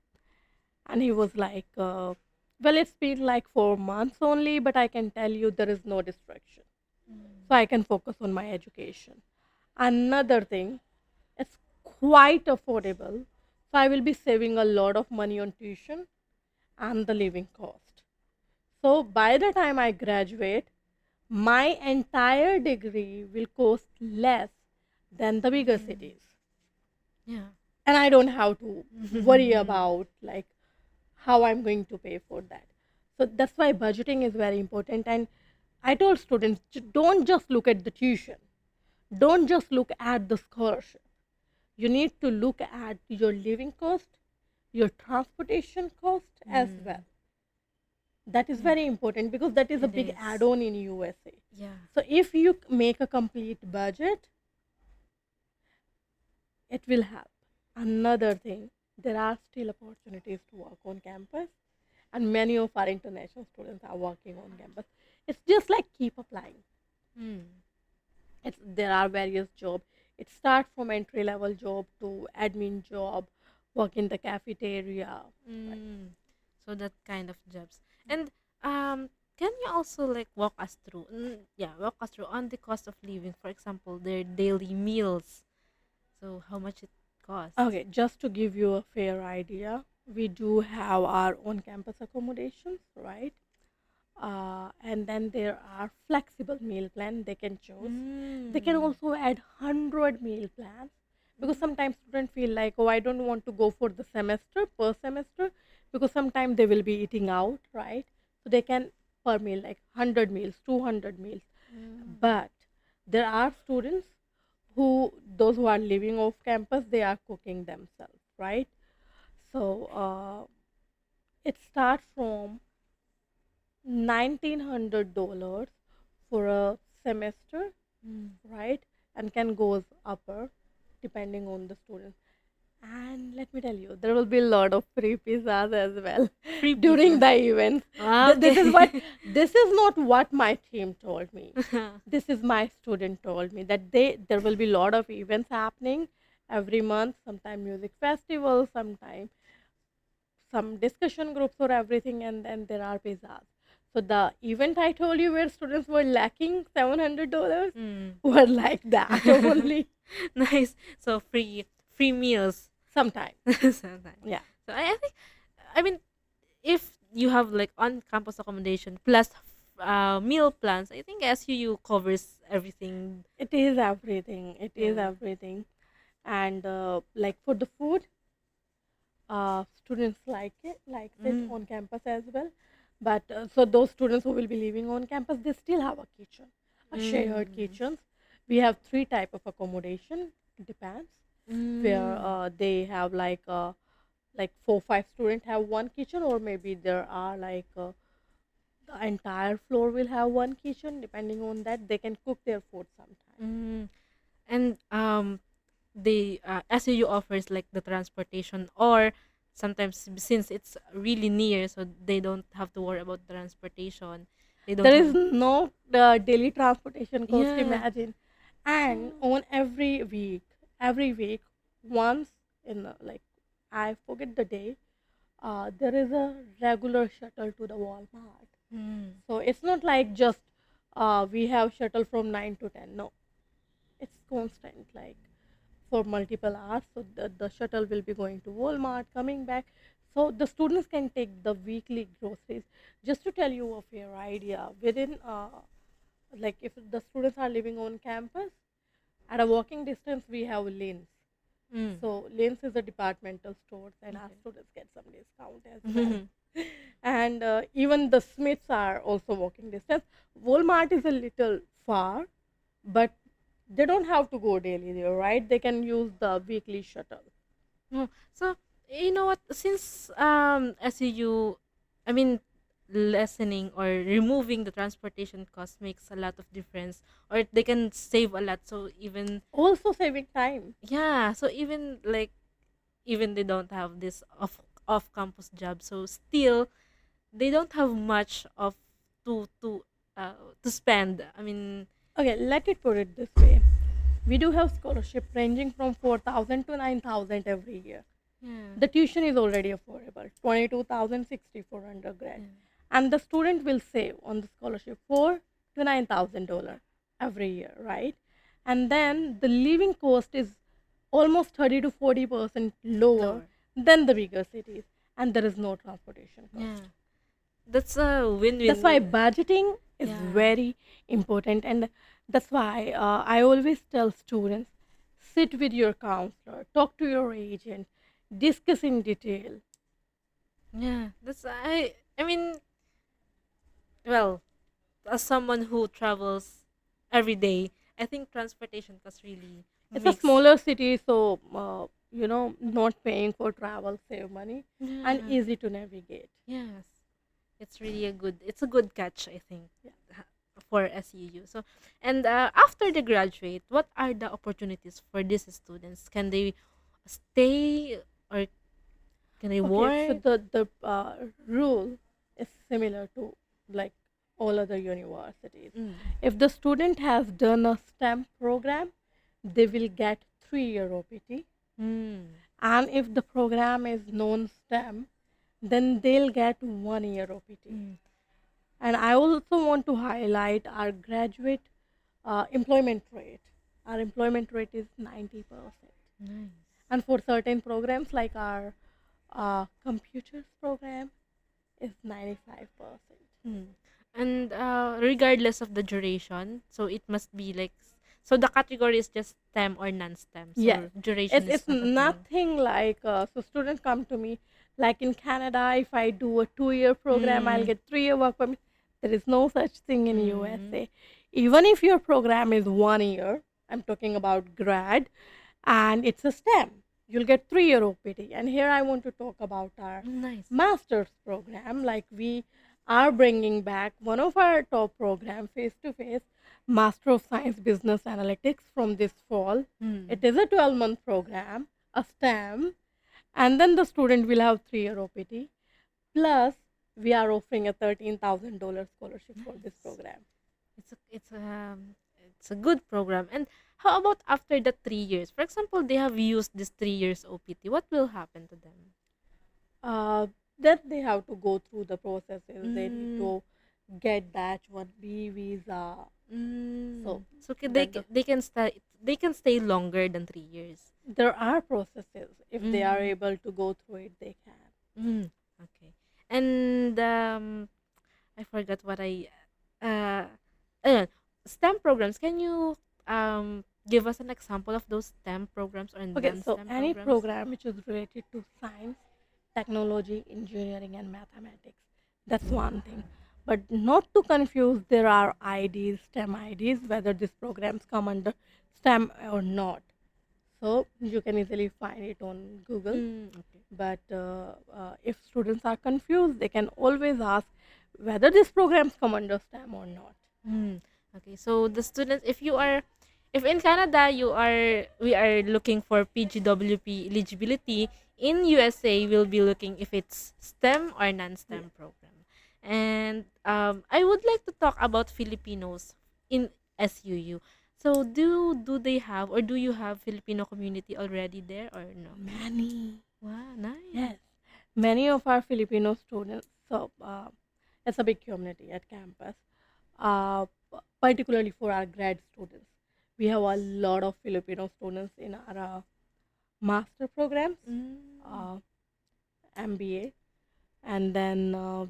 And he was like, well, it's been like 4 months only, but I can tell you there is no distraction. So I can focus on my education. Another thing, it's quite affordable. So I will be saving a lot of money on tuition and the living cost. So by the time I graduate, my entire degree will cost less than the bigger Mm. cities. Yeah. And I don't have to worry about like how I'm going to pay for that. So that's why budgeting is very important. And I told students, don't just look at the tuition, don't just look at the scholarship. You need to look at your living cost, your transportation cost as Mm. well. That is Yeah. very important because that is a It big is. add-on in USA. Yeah. So if you make a complete budget, it will help. Another thing, there are still opportunities to work on campus, and many of our international students are working on campus. It's just like keep applying. Mm. There are various jobs. It starts from entry level job to admin job, work in the cafeteria. Right. Mm. So that kind of jobs. And can you also like walk us through walk us through on the cost of living, for example, their daily meals. So how much it costs? Okay, just to give you a fair idea, we do have our own campus accommodations, right? And then there are flexible meal plan they can choose. They can Mm. also add 100 meal plans, because sometimes students feel like, oh, I don't want to go for the semester per semester, because sometimes they will be eating out, right? So they can per meal like 100 meals, 200 meals. Mm. But there are students who, those who are living off campus, they are cooking themselves, right? So it starts from $1,900 for a semester, Mm. right? And can goes upper depending on the student. And let me tell you, there will be a lot of free pizzas as well Free during pizza. the events. Ah, This is what okay. this is not what my team told me. This is my student told me that there will be a lot of events happening every month. Sometime music festivals, sometime some discussion groups or everything, and then there are pizzas. So the event I told you where students were lacking $700 Mm. were like that only Nice. So free meals sometime. sometimes. Yeah. So I think, I mean, if you have like on campus accommodation plus meal plans, I think SUU covers everything. It is everything. It is Yeah. everything. And like for the food, students likes it Mm. on campus as well. But so those students who will be living on campus, they still have a kitchen, a shared Mm. kitchens. We have three type of accommodation. It depends where Mm. they have like 4 5 students have one kitchen, or maybe there are the entire floor will have one kitchen. Depending on that, they can cook their food sometime. Mm. And the SAU offers like the transportation, or sometimes since it's really near, so they don't have to worry about transportation. They don't There have. is no daily transportation cost, Yeah. imagine. And Oh. on every week, once in like I forget the day, there is a regular shuttle to the Walmart. Mm. So it's not like just we have shuttle from 9 to 10. No, it's constant, like for multiple hours. So the shuttle will be going to Walmart, coming back. So the students can take the weekly groceries. Just to tell you a fair idea, within like if the students are living on campus, at a walking distance we have lanes. Mm. So lanes is a departmental stores, and our Okay. students get some discount as well. And even the Smiths are also walking distance. Walmart is a little far, but they don't have to go daily there, right? They can use the weekly shuttle. Oh, so you know what? Since SEU, I mean, lessening or removing the transportation cost makes a lot of difference, or they can save a lot. So even, Also saving time. yeah, so even like, even they don't have this off campus job, so still they don't have much of to to spend. I mean, Okay, let it put it this way. We do have scholarship ranging from 4,000 to 9,000 every year. yeah, The tuition is already affordable, 22,060 for undergrad. yeah, And the student will save on the scholarship $4,000 to $9,000 every year, right? And then the living cost is almost 30 to 40% lower lower, than the bigger cities, and there is no transportation yeah. cost. That's a That's why win-win. budgeting is Yeah. very important, and that's why I always tell students, sit with your counselor, talk to your agent, discuss in detail. Yeah, that's I mean, well, as someone who travels every day, I think transportation cost really It's a makes. smaller city, so not paying for travel save money and Yeah. easy to navigate. Yes. It's a good catch, I think, Yeah. for SUU. So, and after they graduate, what are the opportunities for these students? Can they stay, or can they Okay, so work? the rule is similar to like all other universities. Mm. If the student has done a STEM program, they will get 3 year OPT, Mm. and if the program is non-STEM, then they'll get 1 year OPT. Mm. And I also want to highlight our graduate employment rate. Our employment rate is 90%. Nice. And for certain programs like our computers program is 95%. Mm. And regardless of the duration, so it must be like, so the category is just STEM or non-STEM. Yes, So duration is it's not a thing. nothing like so students come to me like in Canada. If I do a 2 year program, I'll Mm. get 3 year work permit. There is no such thing in Mm. USA. Even if your program is 1 year, I'm talking about grad, and it's a STEM, you'll get 3 year OPT. And here I want to talk about our Nice. master's program. Like we are bringing back one of our top program, face to face, Master of Science Business Analytics, from this fall. It Mm. is a 12-month program, a STEM, and then the student will have 3 year OPT. Plus, we are offering a $13,000 scholarship for this Nice. program. It's a good program. And how about after the 3 years? For example, they have used this 3 years OPT. What will happen to them? Uh, then they have to go through the processes. They need Mm, to get that one B visa. So So that the, they can stay longer than 3 years. there are processes. If they are Mm, able to go through it, they can. okay. And I forgot what uh ayun, STEM programs. Can you give us an example of those STEM programs or Okay, so non-STEM any programs? program which is related to science, technology, engineering, and mathematics. That's one thing. But not to confuse, there are IDs, STEM IDs, whether these programs come under STEM or not. So you can easily find it on Google. Okay. But if students are confused, they can always ask whether these programs come under STEM or not. Mm, okay. So the students, if in Canada we are looking for PGWP eligibility, in USA we'll be looking if it's STEM or Yeah. non-STEM program. And I would like to talk about Filipinos in SUU. So do they have, or do you have Filipino community already there or no? Many. Wow, nice. Yes. Many of our Filipino students, so it's a big community at campus, particularly for our grad students. We have a lot of Filipino students in our master programs, Mm, uh, MBA, and then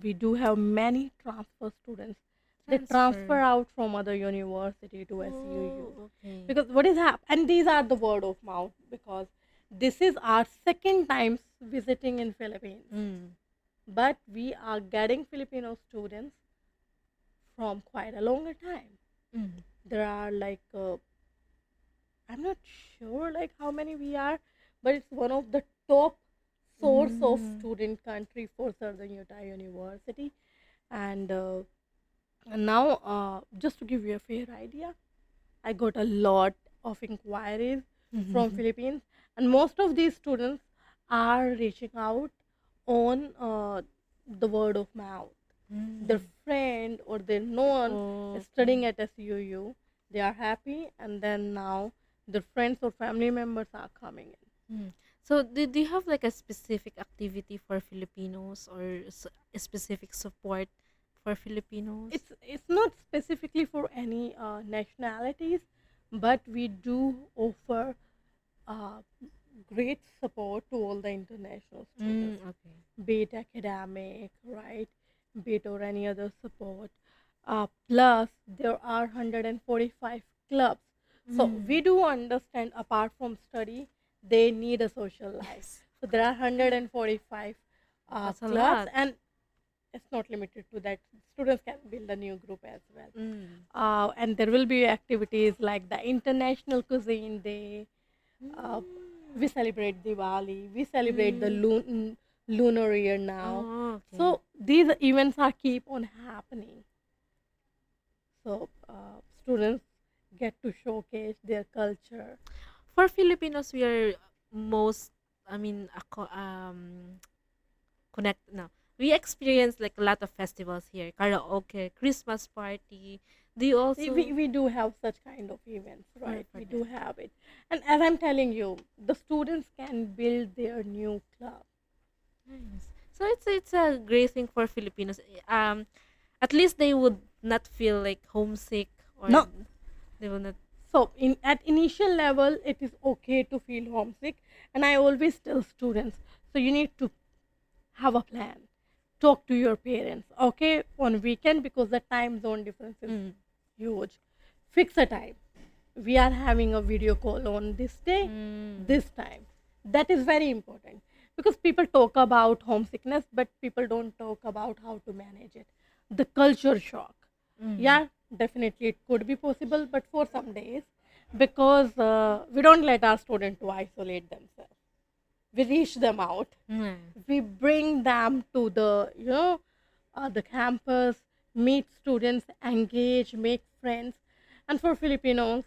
we do have many transfer students. They transfer transfer. out from other university to SUU Oh, okay. because what is happening, and these are the word of mouth because this is our second time visiting in Philippines, Mm. but we are getting Filipino students from quite a longer time. Mm. There are like I'm not sure like how many we are, but it's one of the top source of Mm. student country for Southern Utah University. And now, just to give you a fair idea, I got a lot of inquiries from Philippines, and most of these students are reaching out on the word of mouth. Their Mm. friend or their known is Oh, studying okay. at SUU. They are happy, and then now their friends or family members are coming in. Mm. So, do you have like a specific activity for Filipinos or a specific support for Filipinos? It's not specifically for any nationalities, but we do offer uh, great support to all the international students, Okay. be it academic, right, be it or any other support. Plus, there are 145 clubs. So we Mm. do understand apart from study, they need a social life. Yes. So there are 145 That's a clubs, lot. and it's not limited to that. Students can build a new group as well. Mm. And there will be activities like the International Cuisine Day. Uh, we Mm. celebrate Diwali. We celebrate the Mm. lunar year now. Oh, okay. So these events are keep on happening. So students get to showcase their culture. For Filipinos, we are most, I mean, connect now. We experience like a lot of festivals here, karaoke, Christmas party. Do you also We do have such kind of events, right? for We do that? have it. And as I'm telling you, the students can build their new club. Nice. So it's a great thing for Filipinos. At least they would not feel like homesick, or No, they will not. so in at initial level, it is okay to feel homesick, and I always tell students, so you need to have a plan. Talk to your parents, okay, on weekend because the time zone difference is Mm. huge. Fix a time. We are having a video call on this day, Mm. this time. That is very important because people talk about homesickness, but people don't talk about how to manage it. The culture shock. Mm. Yeah, definitely it could be possible, but for some days, because we don't let our students to isolate themselves, we reach them out, Mm. we bring them to the campus, meet students, engage, make friends. And for Filipinos,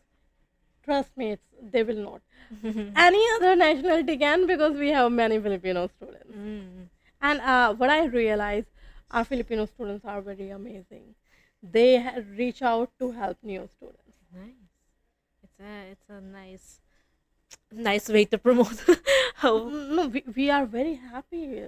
trust me, they will not. Any other nationality can, because we have many Filipino students. Mm, And what I realize, our Filipino students are very amazing. They reach out to help new students. nice. It's a nice way to promote. How No, we are very happy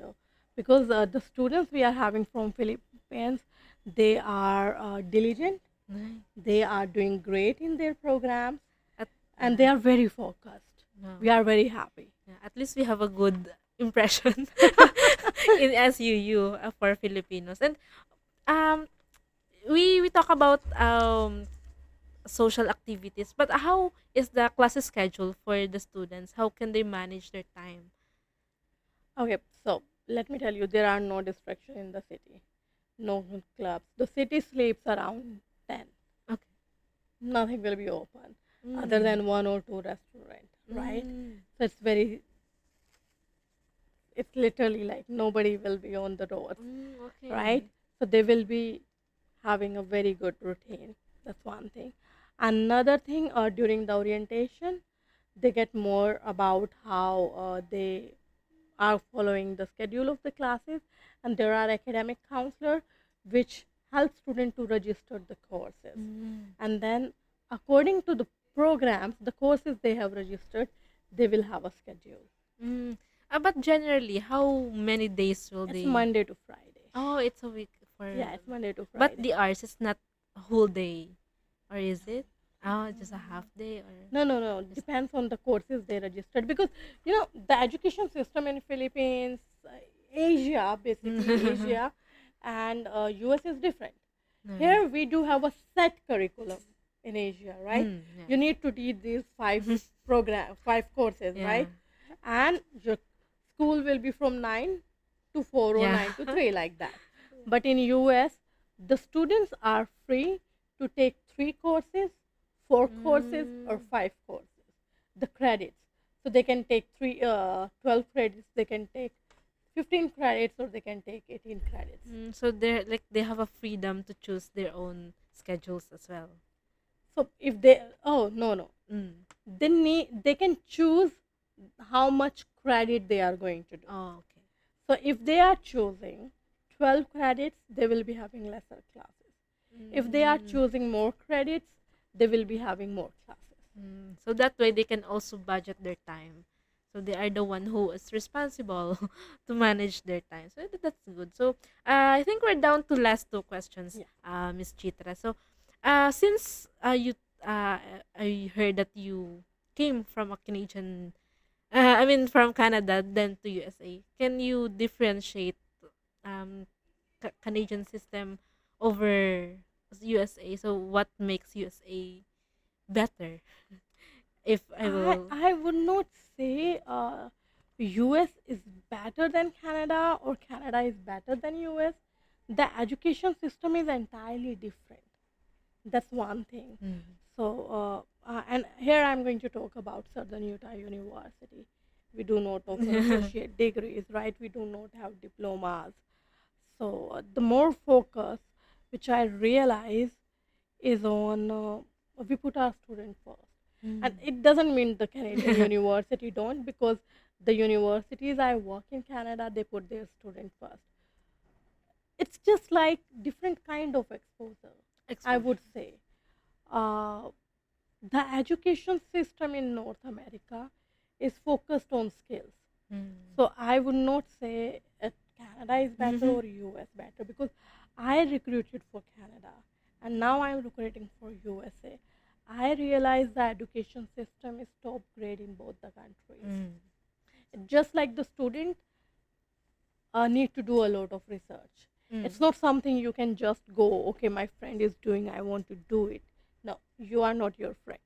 because the students we are having from Philippines, they are diligent. nice. They are doing great in their programs, At and they are very focused. no, We are very happy. yeah, at least we have a good impression in SUU for Filipinos. And um we talk about social activities, but how is the classes schedule for the students? How can they manage their time? Okay, so let me tell you, there are no distractions in the city, no clubs. The city sleeps around 10. Okay. Nothing will be open other Mm. than one or two restaurants, right? Mm. So it's literally like nobody will be on the roads, Mm, right? okay. So they will be having a very good routine. That's one thing. Another thing, during the orientation, they get more about how they are following the schedule of the classes, and there are academic counselor which help student to register the courses, Mm. and then according to the programs, the courses they have registered, they will have a schedule. Mm. But generally, how many days will It's they? Monday to Friday. Oh, it's a week for Yeah, it's Monday to But Friday. the hours is not a whole day, or is it? Oh, just a half day, or No. just Depends on the courses they registered, because the education system in Philippines, Asia, basically Asia, and US is different. no. Here we do have a set curriculum in Asia, right? Yeah. You need to teach these five courses, Yeah. right? And your school will be from 9 to 4 or Yeah. 9 to 3, like that. But in US, the students are free to take 3 courses, 4 courses, or Mm. 5 courses. The credits, so they can take 12 credits. They can take 15 credits, or they can take 18 credits. So they're like they have a freedom to choose their own schedules as well. So if they, oh no, Mm. they can choose how much credit they are going to do. Oh, okay. So if they are choosing 12 credits, they will be having lesser classes. If they are Mm. choosing more credits, they will be having more classes. So that way they can also budget their time. So they are the one who is responsible to manage their time. So that's good. So I think we're down to last two questions, Yeah. Miss Chitra. So since you I heard that you came from a Canadian, I mean from Canada then to USA. Can you differentiate um Canadian system over USA? So what makes USA better? If I I will. I would not say US is better than Canada, or Canada is better than US. The education system is entirely different. That's one thing. Mm. So, and here I'm going to talk about Southern Utah University. We do not offer associate degrees, right? We do not have diplomas. So, the more focus, which I realize, is on we put our student first. And Mm. it doesn't mean the Canadian university don't, because the universities I work in Canada, they put their student first. It's just like different kind of exposure, I would Exposure. say. Uh, the education system in North America is focused on skills. Mm. So I would not say Canada is better Mhm. or US better, because I recruited for Canada and now I'm recruiting for USA. I realize the education system is top grade in both the countries. Mm. Just like the student need to do a lot of research. It's Mm. not something you can just go, okay, my friend is doing, I want to do it. No, you are not your friend.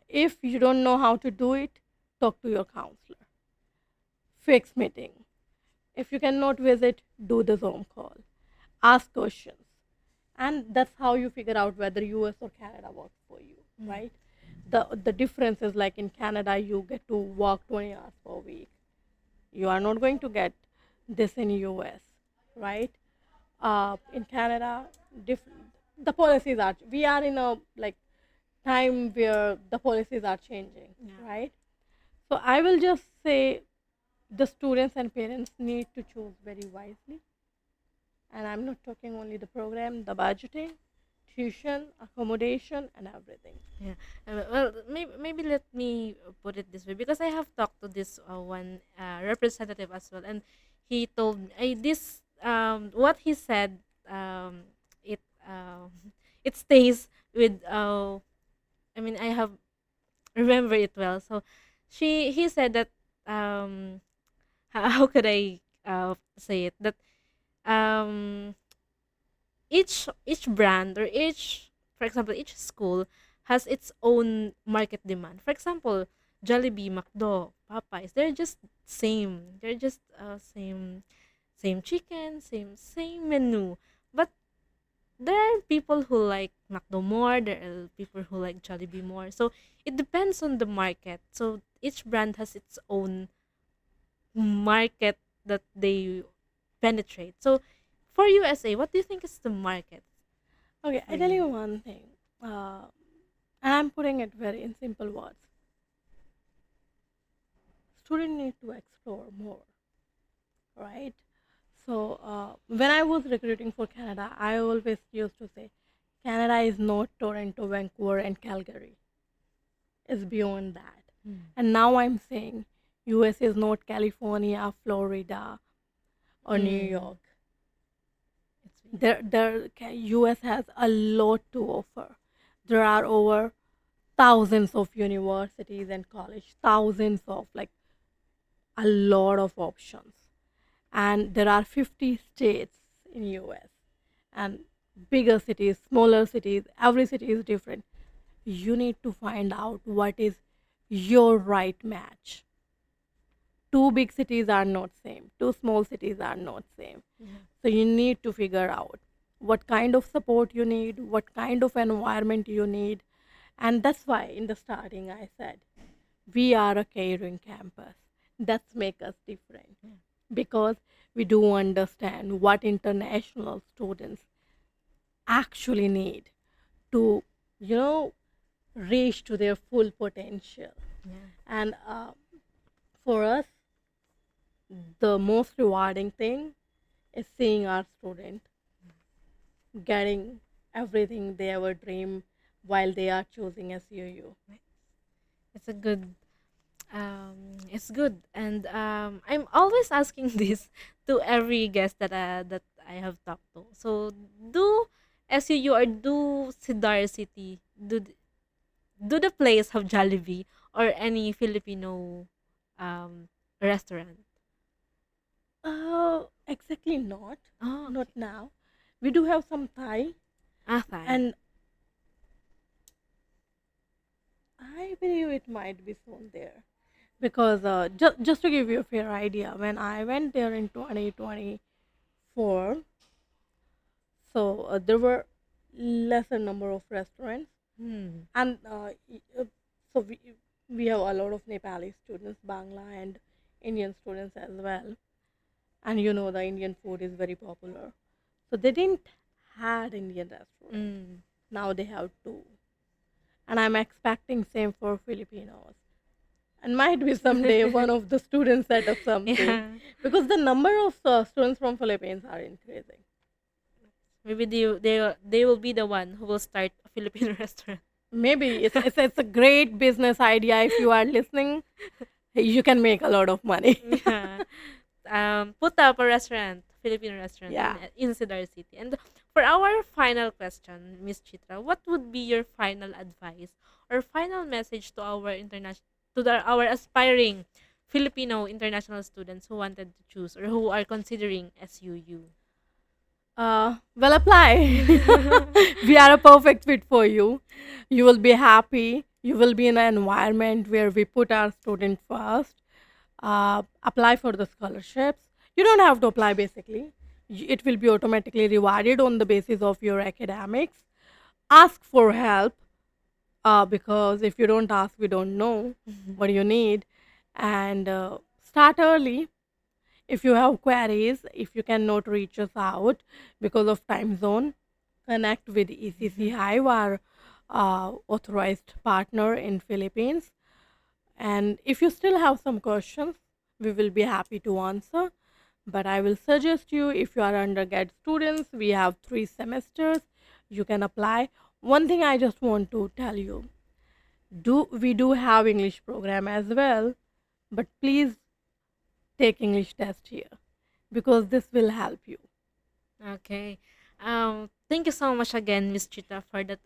If you don't know how to do it, talk to your counselor. Fix meeting. If you cannot visit, do the Zoom call. Ask questions. And that's how you figure out whether US or Canada works for you, Mm. right? The difference is, like in Canada, you get to work 20 hours per week. You are not going to get this in US, right? In Canada, the policies we are in a like time where the policies are changing, Yeah. right? So I will just say the students and parents need to choose very wisely. And I'm not talking only the program, the budgeting, tuition, accommodation, and everything. Yeah. Well, maybe let me put it this way, because I have talked to this one representative as well, and he told me this what he said, it it stays with I mean, I have remember it well. So he said that how could I say it, that um each brand, or each, for example, each school has its own market demand. For example, Jollibee, McDo, Popeyes, they're just same. They're just same chicken, same menu. But there are people who like McDo more, there are people who like Jollibee more. So it depends on the market. So each brand has its own market that they penetrate. So for USA, what do you think is the market Okay, for I tell you? you one thing. Uh, and I'm putting it very in simple words. Students need to explore more, right? So when I was recruiting for Canada, I always used to say, Canada is not Toronto, Vancouver, and Calgary. It's beyond that. Mm. And now I'm saying, US is not California, Florida, or New Mm. York. It's US has a lot to offer. There are over thousands of universities and college, thousands of, like, a lot of options, and there are 50 states in US, and bigger cities, smaller cities, every city is different. You need to find out what is your right match. Two big cities are not same, two small cities are not same. yeah. So you need to figure out what kind of support you need, what kind of environment you need. And that's why in the starting I said we are a caring campus. That's make us different, Yeah. because we do understand what international students actually need to, you know, reach to their full potential. Yeah. And for us, the most rewarding thing is seeing our student getting everything they ever dream while they are choosing SUU. It's a good it's good, and I'm always asking this to every guest that I have talked to. So do SUU or do Cedar City, do the place have Jollibee or any Filipino um restaurant? Exactly not. Oh, Not okay. now. We do have some Thai, Thai. and I believe it might be soon there. Because just to give you a fair idea, when I went there in 2024, so there were lesser number of restaurants, Hmm. and so we have a lot of Nepali students, Bangla, and Indian students as well. And you know the Indian food is very popular, so they didn't had Indian restaurants. Mm. Now they have two, and I'm expecting same for Filipinos. And might be someday one of the students set up something, Yeah. because the number of students from Philippines are increasing. Maybe they will be the one who will start a Filipino restaurant. Maybe it's a great business idea. If you are listening, you can make a lot of money. Yeah. Put up a restaurant, Filipino restaurant Yeah. in Cedar City. And for our final question, Miss Chitra, what would be your final advice or final message to our our aspiring Filipino international students who wanted to choose or who are considering SUU? Well, apply. We are a perfect fit for you. You will be happy. You will be in an environment where we put our student first. Apply for the scholarships. You don't have to apply basically. It will be automatically rewarded on the basis of your academics. Ask for help, because if you don't ask, we don't know what you need. And start early. If you have queries, if you cannot reach us out because of time zone, connect with ECC Hive, our authorized partner in Philippines. And if you still have some questions, we will be happy to answer. But I will suggest you, if you are undergrad students, we have 3 semesters. You can apply. One thing I just want to tell you, do have English program as well, but please take English test here because this will help you. Okay. Thank you so much again, Miss Chita, for that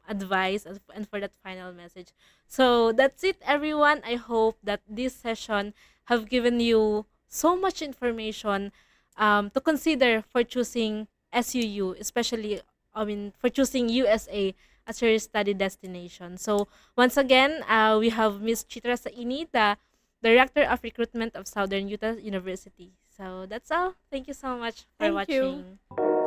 advice and for that final message. So that's it, everyone. I hope that this session have given you so much information to consider for choosing SUU, especially for choosing USA as your study destination. So once again, we have Miss Chitra Saini, the Director of Recruitment of Southern Utah University. So that's all. Thank you so much for Thank you. watching.